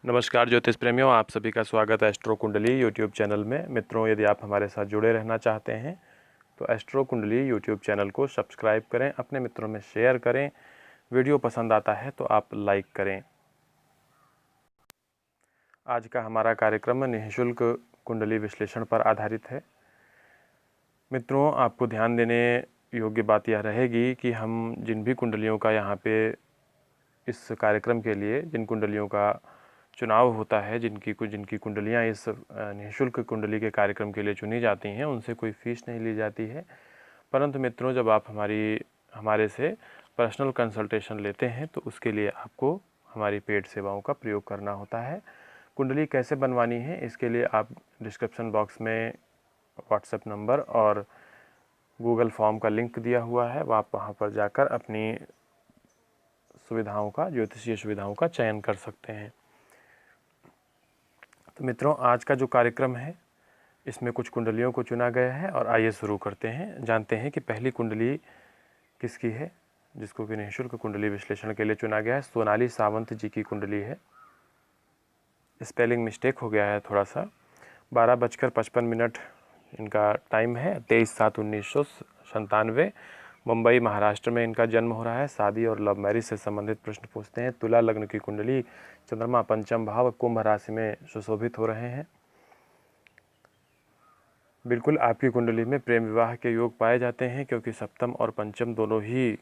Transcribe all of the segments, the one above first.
नमस्कार ज्योतिष प्रेमियों, आप सभी का स्वागत है एस्ट्रो कुंडली यूट्यूब चैनल में। मित्रों, यदि आप हमारे साथ जुड़े रहना चाहते हैं तो एस्ट्रो कुंडली यूट्यूब चैनल को सब्सक्राइब करें, अपने मित्रों में शेयर करें। वीडियो पसंद आता है तो आप लाइक करें। आज का हमारा कार्यक्रम निःशुल्क कुंडली विश्लेषण पर आधारित है। मित्रों, आपको ध्यान देने योग्य बात यह रहेगी कि हम जिन भी कुंडलियों का यहाँ पे इस कार्यक्रम के लिए जिन कुंडलियों का चुनाव होता है, जिनकी कुंडलियाँ इस निःशुल्क कुंडली के कार्यक्रम के लिए चुनी जाती हैं, उनसे कोई फ़ीस नहीं ली जाती है। परंतु मित्रों, जब आप हमारे से पर्सनल कंसल्टेशन लेते हैं तो उसके लिए आपको हमारी पेड सेवाओं का प्रयोग करना होता है। कुंडली कैसे बनवानी है, इसके लिए आप डिस्क्रिप्शन बॉक्स में व्हाट्सएप नंबर और गूगल फॉर्म का लिंक दिया हुआ है, आप वहाँ पर जाकर अपनी ज्योतिषीय सुविधाओं का चयन कर सकते हैं। तो मित्रों, आज का जो कार्यक्रम है इसमें कुछ कुंडलियों को चुना गया है और आइए शुरू करते हैं। जानते हैं कि पहली कुंडली किसकी है, जिसको कि निःशुल्क कुंडली विश्लेषण के लिए चुना गया है। सोनाली सावंत जी की कुंडली है। स्पेलिंग मिस्टेक हो गया है थोड़ा सा। 12:55 इनका टाइम है। 23/7/1997 मुंबई महाराष्ट्र में इनका जन्म हो रहा है। शादी और लव मैरिज से संबंधित प्रश्न पूछते हैं। तुला लग्न की कुंडली, चंद्रमा पंचम भाव, कुंभ राशि में सुशोभित हो रहे हैं। बिल्कुल आपकी कुंडली में प्रेम विवाह के योग पाए जाते हैं, क्योंकि सप्तम और पंचम दोनों ही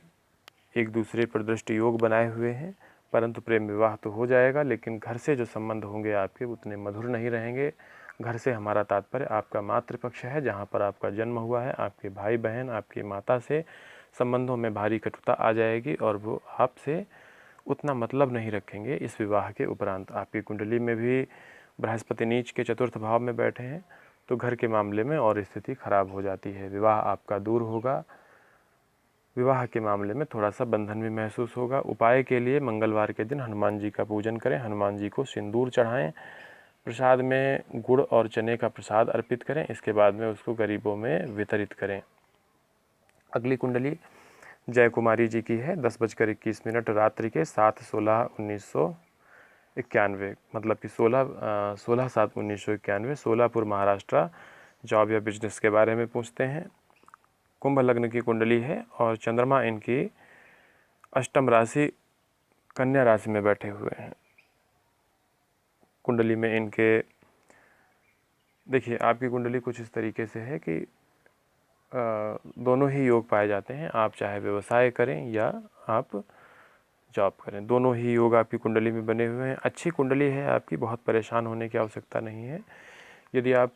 एक दूसरे पर दृष्टि योग बनाए हुए हैं। परंतु प्रेम विवाह तो हो जाएगा, लेकिन घर से जो संबंध होंगे आपके उतने मधुर नहीं रहेंगे। घर से हमारा तात्पर्य आपका मातृपक्ष है, जहाँ पर आपका जन्म हुआ है। आपके भाई बहन, आपकी माता से संबंधों में भारी कटुता आ जाएगी और वो आपसे उतना मतलब नहीं रखेंगे। इस विवाह के उपरांत आपकी कुंडली में भी बृहस्पति नीच के चतुर्थ भाव में बैठे हैं, तो घर के मामले में और स्थिति खराब हो जाती है। विवाह आपका दूर होगा। विवाह के मामले में थोड़ा सा बंधन भी महसूस होगा। उपाय के लिए मंगलवार के दिन हनुमान जी का पूजन करें, हनुमान जी को सिंदूर चढ़ाएं, प्रसाद में गुड़ और चने का प्रसाद अर्पित करें, इसके बाद में उसको गरीबों में वितरित करें। अगली कुंडली जय कुमारी जी की है। 10:21 रात्रि के 7/16/1991, मतलब कि 16/7/1991, सोलापुर महाराष्ट्र। जॉब या बिजनेस के बारे में पूछते हैं। कुंभ लग्न की कुंडली है और चंद्रमा इनकी अष्टम राशि कन्या राशि में बैठे हुए हैं। कुंडली में इनके देखिए, आपकी कुंडली कुछ इस तरीके से है कि दोनों ही योग पाए जाते हैं। आप चाहे व्यवसाय करें या आप जॉब करें, दोनों ही योग आपकी कुंडली में बने हुए हैं। अच्छी कुंडली है आपकी, बहुत परेशान होने की आवश्यकता नहीं है। यदि आप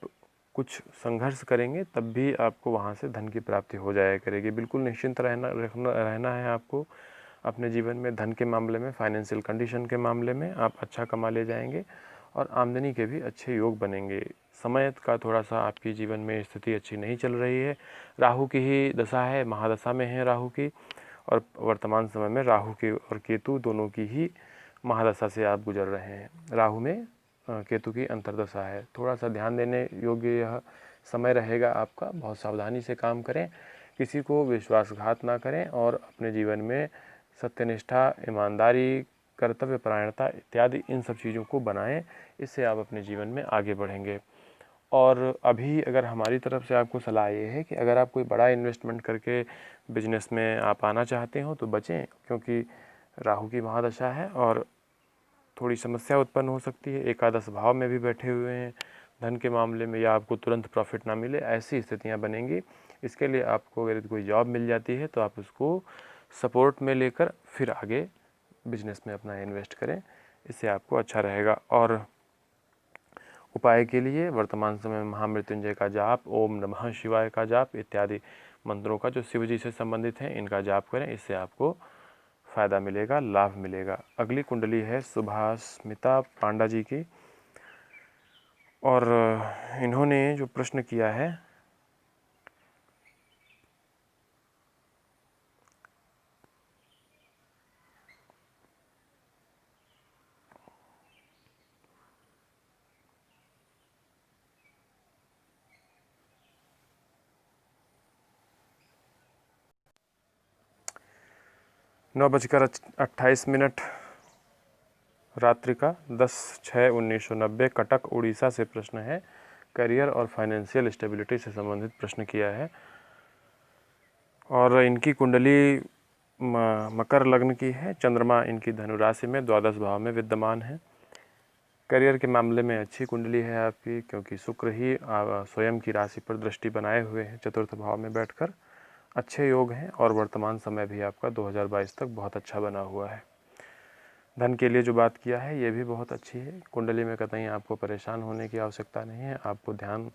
कुछ संघर्ष करेंगे तब भी आपको वहाँ से धन की प्राप्ति हो जाया करेगी। बिल्कुल निश्चिंत रहना है आपको। अपने जीवन में धन के मामले में, फाइनेंशियल कंडीशन के मामले में आप अच्छा कमा ले जाएंगे और आमदनी के भी अच्छे योग बनेंगे। समय का थोड़ा सा आपकी जीवन में स्थिति अच्छी नहीं चल रही है। राहु की ही दशा है, महादशा में है राहु की, और वर्तमान समय में राहु की और केतु दोनों की ही महादशा से आप गुजर रहे हैं। राहु में केतु की अंतर्दशा है। थोड़ा सा ध्यान देने योग्य यह समय रहेगा आपका। बहुत सावधानी से काम करें, किसी को विश्वासघात ना करें और अपने जीवन में सत्यनिष्ठा, ईमानदारी, कर्तव्य परायणता इत्यादि इन सब चीज़ों को बनाएं। इससे आप अपने जीवन में आगे बढ़ेंगे। और अभी अगर हमारी तरफ से आपको सलाह ये है कि अगर आप कोई बड़ा इन्वेस्टमेंट करके बिजनेस में आप आना चाहते हो तो बचें, क्योंकि राहु की महादशा है और थोड़ी समस्या उत्पन्न हो सकती है। एकादश भाव में भी बैठे हुए हैं। धन के मामले में या आपको तुरंत प्रॉफिट ना मिले, ऐसी स्थितियां बनेंगी। इसके लिए आपको अगर कोई जॉब मिल जाती है तो आप उसको सपोर्ट में लेकर फिर आगे बिजनेस में अपना इन्वेस्ट करें, इससे आपको अच्छा रहेगा। और उपाय के लिए वर्तमान समय में महामृत्युंजय का जाप, ओम नमः शिवाय का जाप इत्यादि मंत्रों का जो शिव जी से संबंधित हैं इनका जाप करें, इससे आपको फ़ायदा मिलेगा, लाभ मिलेगा। अगली कुंडली है सुभास्मिता पांडा जी की, और इन्होंने जो प्रश्न किया है, नौ बजकर 28 मिनट रात्रि का 10/6/1990 कटक उड़ीसा से प्रश्न है। करियर और फाइनेंशियल स्टेबिलिटी से संबंधित प्रश्न किया है और इनकी कुंडली मकर लग्न की है। चंद्रमा इनकी धनु राशि में द्वादश भाव में विद्यमान है। करियर के मामले में अच्छी कुंडली है आपकी, क्योंकि शुक्र ही स्वयं की राशि पर दृष्टि बनाए हुए हैं चतुर्थ भाव में बैठकर। अच्छे योग हैं और वर्तमान समय भी आपका 2022 तक बहुत अच्छा बना हुआ है। धन के लिए जो बात किया है ये भी बहुत अच्छी है। कुंडली में कतई आपको परेशान होने की आवश्यकता नहीं है। आपको ध्यान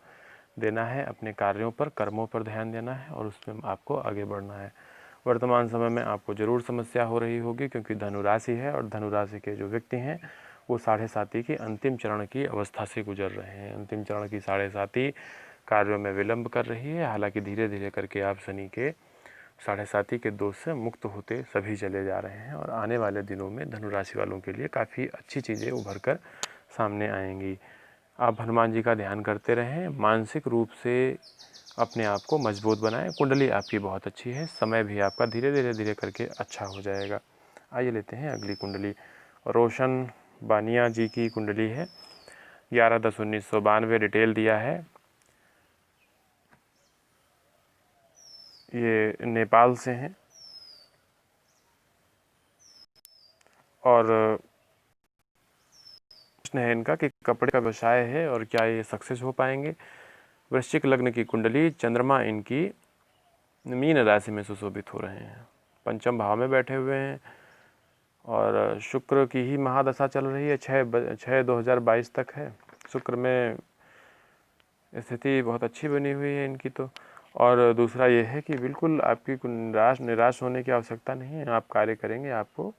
देना है अपने कार्यों पर, कर्मों पर ध्यान देना है और उसमें आपको आगे बढ़ना है। वर्तमान समय में आपको ज़रूर समस्या हो रही होगी, क्योंकि धनु राशि है और धनु राशि के जो व्यक्ति हैं वो 7.5 की अंतिम चरण की अवस्था से गुजर रहे हैं। अंतिम चरण की 7.5 कार्यों में विलंब कर रही है। हालांकि धीरे धीरे करके आप शनि के 7.5 के दोष से मुक्त होते सभी चले जा रहे हैं और आने वाले दिनों में धनु राशि वालों के लिए काफ़ी अच्छी चीज़ें उभर कर सामने आएंगी। आप हनुमान जी का ध्यान करते रहें, मानसिक रूप से अपने आप को मजबूत बनाएं। कुंडली आपकी बहुत अच्छी है, समय भी आपका धीरे धीरे करके अच्छा हो जाएगा। आइए लेते हैं अगली कुंडली। रोशन बानिया जी की कुंडली है। 11/10/1992 डिटेल दिया है। ये नेपाल से हैं और प्रश्न है इनका कि कपड़े का व्यवसाय है और क्या ये सक्सेस हो पाएंगे। वृश्चिक लग्न की कुंडली, चंद्रमा इनकी मीन राशि में सुशोभित हो रहे हैं, पंचम भाव में बैठे हुए हैं और शुक्र की ही महादशा चल रही है। 6/2022 तक है। शुक्र में स्थिति बहुत अच्छी बनी हुई है इनकी तो। और दूसरा ये है कि बिल्कुल आपकी निराश होने की आवश्यकता नहीं है। आप कार्य करेंगे, आपको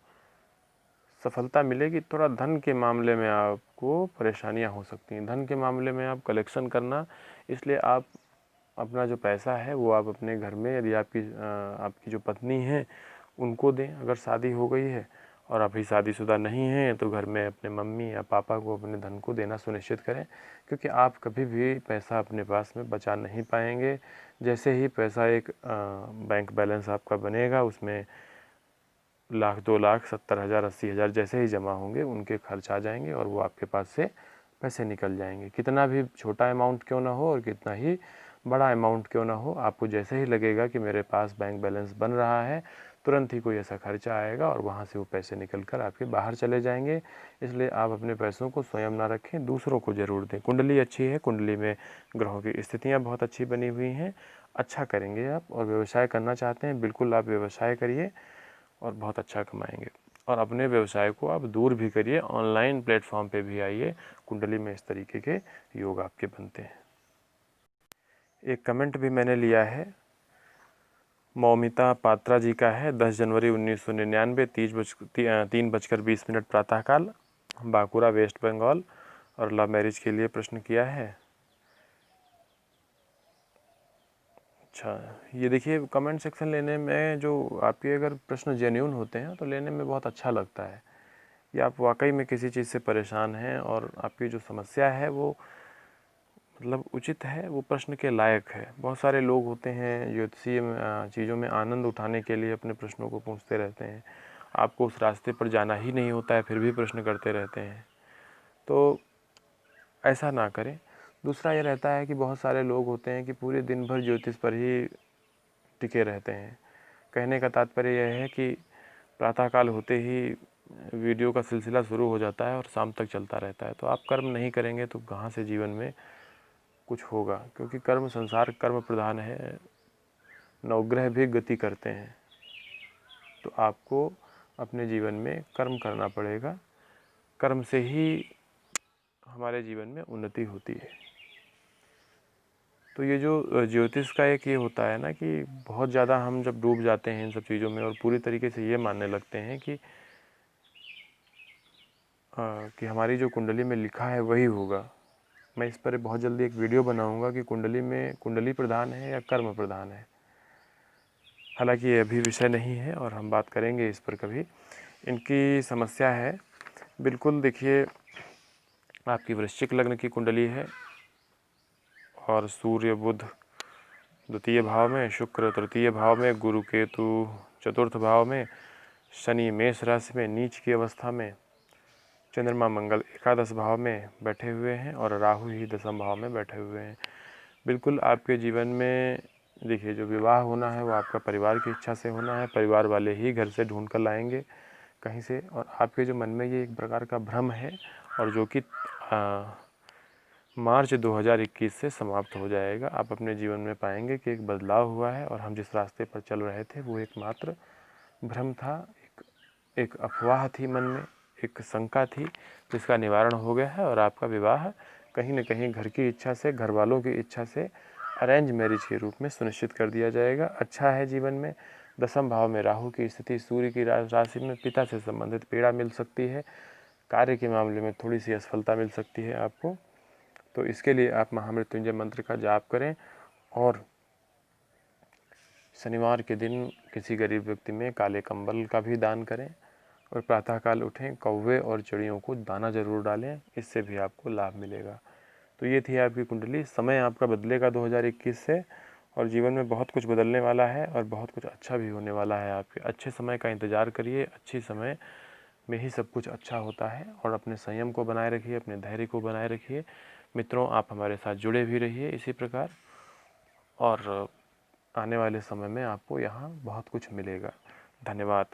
सफलता मिलेगी। थोड़ा धन के मामले में आपको परेशानियां हो सकती हैं। धन के मामले में आप कलेक्शन करना, इसलिए आप अपना जो पैसा है वो आप अपने घर में, यदि आपकी जो पत्नी है उनको दें। अगर शादी हो गई है और अभी शादीशुदा नहीं हैं तो घर में अपने मम्मी या पापा को अपने धन को देना सुनिश्चित करें, क्योंकि आप कभी भी पैसा अपने पास में बचा नहीं पाएंगे। जैसे ही पैसा एक बैंक बैलेंस आपका बनेगा, उसमें 1,00,000, 2,00,000, 70,000, 80,000 जैसे ही जमा होंगे उनके खर्च आ जाएंगे और वो आपके पास से पैसे निकल जाएंगे। कितना भी छोटा अमाउंट क्यों ना हो और कितना ही बड़ा अमाउंट क्यों ना हो, आपको जैसे ही लगेगा कि मेरे पास बैंक बैलेंस बन रहा है, तुरंत ही कोई ऐसा खर्चा आएगा और वहाँ से वो पैसे निकल कर आपके बाहर चले जाएंगे। इसलिए आप अपने पैसों को स्वयं ना रखें, दूसरों को ज़रूर दें। कुंडली अच्छी है, कुंडली में ग्रहों की स्थितियाँ बहुत अच्छी बनी हुई हैं। अच्छा करेंगे आप। और व्यवसाय करना चाहते हैं, बिल्कुल आप व्यवसाय करिए और बहुत अच्छा कमाएंगे। और अपने व्यवसाय को आप दूर भी करिए, ऑनलाइन प्लेटफॉर्म पे भी आइए। कुंडली में इस तरीके के योग आपके बनते हैं। एक कमेंट भी मैंने लिया है, मौमिता पात्रा जी का है। 10 जनवरी 1999, 3:20 प्रातःकाल, बांकुरा वेस्ट बंगाल, और लव मैरिज के लिए प्रश्न किया है। अच्छा, ये देखिए, कमेंट सेक्शन लेने में जो आपके अगर प्रश्न जेन्यून होते हैं तो लेने में बहुत अच्छा लगता है। या आप वाकई में किसी चीज़ से परेशान हैं और आपकी जो समस्या है वो मतलब उचित है, वो प्रश्न के लायक है। बहुत सारे लोग होते हैं ज्योतिषीय चीज़ों में आनंद उठाने के लिए अपने प्रश्नों को पूछते रहते हैं। आपको उस रास्ते पर जाना ही नहीं होता है, फिर भी प्रश्न करते रहते हैं, तो ऐसा ना करें। दूसरा ये रहता है कि बहुत सारे लोग होते हैं कि पूरे दिन भर ज्योतिष पर ही टिके रहते हैं। कहने का तात्पर्य यह है कि प्रातःकाल होते ही वीडियो का सिलसिला शुरू हो जाता है और शाम तक चलता रहता है। तो आप कर्म नहीं करेंगे तो कहाँ से जीवन में कुछ होगा, क्योंकि कर्म, संसार कर्म प्रधान है। नवग्रह भी गति करते हैं, तो आपको अपने जीवन में कर्म करना पड़ेगा। कर्म से ही हमारे जीवन में उन्नति होती है। तो ये जो ज्योतिष का एक ये होता है ना कि बहुत ज़्यादा हम जब डूब जाते हैं इन सब चीज़ों में और पूरी तरीके से ये मानने लगते हैं कि हमारी जो कुंडली में लिखा है वही होगा। मैं इस पर बहुत जल्दी एक वीडियो बनाऊंगा कि कुंडली में कुंडली प्रधान है या कर्म प्रधान है। हालांकि ये अभी विषय नहीं है और हम बात करेंगे इस पर कभी। इनकी समस्या है, बिल्कुल देखिए, आपकी वृश्चिक लग्न की कुंडली है और सूर्य बुध द्वितीय भाव में, शुक्र तृतीय भाव में, गुरु केतु चतुर्थ भाव में, शनि मेष राशि में नीच की अवस्था में, चंद्रमा मंगल एकादश भाव में बैठे हुए हैं और राहु ही दसम भाव में बैठे हुए हैं। बिल्कुल आपके जीवन में देखिए, जो विवाह होना है वो आपका परिवार की इच्छा से होना है, परिवार वाले ही घर से ढूंढ कर लाएंगे कहीं से। और आपके जो मन में ये एक प्रकार का भ्रम है और जो कि मार्च 2021 से समाप्त हो जाएगा। आप अपने जीवन में पाएंगे कि एक बदलाव हुआ है और हम जिस रास्ते पर चल रहे थे वो एकमात्र भ्रम था, एक अफवाह थी मन में, एक शंका थी, जिसका निवारण हो गया है। और आपका विवाह कहीं न कहीं घर की इच्छा से, घर वालों की इच्छा से अरेंज मैरिज के रूप में सुनिश्चित कर दिया जाएगा। अच्छा है जीवन में। दसम भाव में राहु की स्थिति, सूर्य की राशि में पिता से संबंधित पीड़ा मिल सकती है, कार्य के मामले में थोड़ी सी असफलता मिल सकती है आपको। तो इसके लिए आप महामृत्युंजय मंत्र का जाप करें और शनिवार के दिन किसी गरीब व्यक्ति में काले कंबल का भी दान करें और प्रातःकाल उठें, कौवे और चिड़ियों को दाना जरूर डालें, इससे भी आपको लाभ मिलेगा। तो ये थी आपकी कुंडली। समय आपका बदलेगा 2021 से और जीवन में बहुत कुछ बदलने वाला है और बहुत कुछ अच्छा भी होने वाला है। आपके अच्छे समय का इंतज़ार करिए, अच्छे समय में ही सब कुछ अच्छा होता है। और अपने संयम को बनाए रखिए, अपने धैर्य को बनाए रखिए। मित्रों, आप हमारे साथ जुड़े भी रहिए इसी प्रकार, और आने वाले समय में आपको यहाँ बहुत कुछ मिलेगा। धन्यवाद।